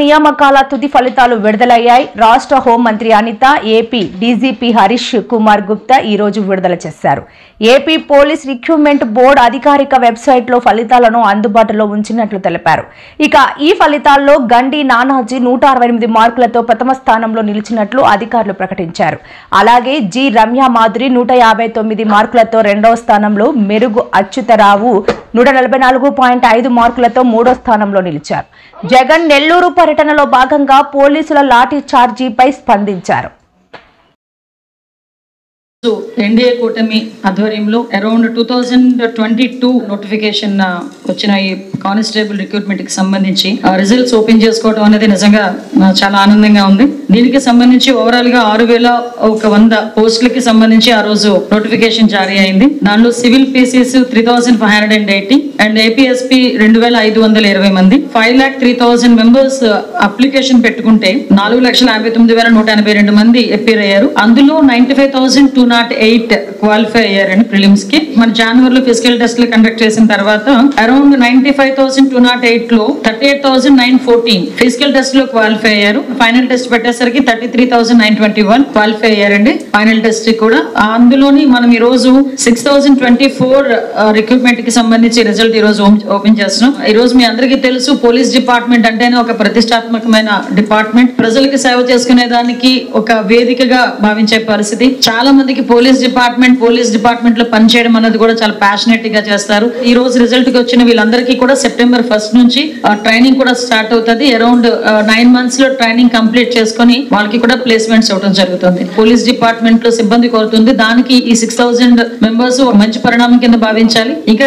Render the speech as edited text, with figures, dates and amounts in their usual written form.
నియామకాల తుది ఫలితాలు విడుదలయ్యాయి. రాష్ట్ర హోంమంత్రి అనిత, ఏపీ డీజీపీ హరీష్ కుమార్ గుప్తా ఈ రోజు విడుదల చేశారు. ఏపీ పోలీస్ రిక్రూట్మెంట్ బోర్డు అధికారిక వెబ్సైట్లో ఫలితాలను అందుబాటులో ఉంచినట్లు తెలిపారు. ఇక ఈ ఫలితాల్లో గండి నానాజీ 168 మార్కులతో ప్రథమ స్థానంలో నిలిచినట్లు అధికారులు ప్రకటించారు. అలాగే జి రమ్య మాధురి 159 మార్కులతో రెండవ స్థానంలో, మెరుగు అచ్యుతరావు 144.5 మార్కులతో మూడో స్థానంలో నిలిచారు. జగన్ నెల్లూరు పర్యటనలో భాగంగా పోలీసుల లాఠీ చార్జీపై స్పందించారు. ఎన్డీఏ కూటమి ఆధ్వర్యంలో అరౌండ్ 2022 నోటిఫికేషన్ వచ్చిన ఈ కానిస్టేబుల్ రిక్రూట్మెంట్ కి సంబంధించి రిజల్ట్స్ ఓపెన్ చేసుకోవడం అనేది నిజంగా చాలా ఆనందంగా ఉంది. దీనికి సంబంధించి ఓవరాల్ గా 6100 పోస్టులకి సంబంధించి ఆ రోజు నోటిఫికేషన్ జారీ అయింది. దానిలో సివిల్ పీసీస్ 3580 అండ్ ఏపీఎస్పీ 2520 మంది, 5,03,000 మెంబర్స్ అప్లికేషన్ పెట్టుకుంటే 4,59,182 మంది అపీర్ అయ్యారు. అందులో 95,208 క్వాలిఫై అయ్యారండి ప్రిలిమ్స్ కి. మన జనవరిలో ఫిజికల్ టెస్ట్లు కండక్ట్ చేసిన తర్వాత అరౌండ్ 95,208 లో 38,914 ఫిజికల్ టెస్ట్ లో క్వాలిఫై అయ్యారు. ఫైనల్ టెస్ట్ పెట్టేసరికి 33,921 క్వాలిఫై అయ్యారండి ఫైనల్ టెస్ట్ కూడా. అందులోని మనం ఈ రోజు 6,024 రిక్రూట్మెంట్ కి సంబంధించి రిజల్ట్ ఈ రోజు ఓపెన్ చేస్తున్నాం. ఈ రోజు మీ అందరికీ తెలుసు, పోలీస్ డిపార్ట్మెంట్ అంటేనే ఒక ప్రతిష్టాత్మకమైన డిపార్ట్మెంట్, ప్రజలకి సేవ చేసుకునే దానికి ఒక వేదికగా భావించే పరిస్థితి. చాలా మందికి పోలీస్ డిపార్ట్మెంట్ లో పనిచేయడం అన్నది కూడా చాలా ప్యాషనెట్ గా చేస్తారు. ఈ రోజు రిజల్ట్ కి వచ్చిన వీళ్ళందరికీ కూడా సెప్టెంబర్ 1 నుంచి ట్రైనింగ్ కూడా స్టార్ట్ అవుతుంది. అరౌండ్ 9 months లో ట్రైనింగ్ కంప్లీట్ చేసుకుని వాళ్ళకి కూడా ప్లేస్మెంట్స్ ఇవ్వడం జరుగుతుంది. పోలీస్ డిపార్ట్మెంట్ లో సిబ్బంది కోరుతుంది. దానికి ఈ 6,000 మెంబర్స్ మంచి పరిణామం కింద భావించాలి. ఇంకా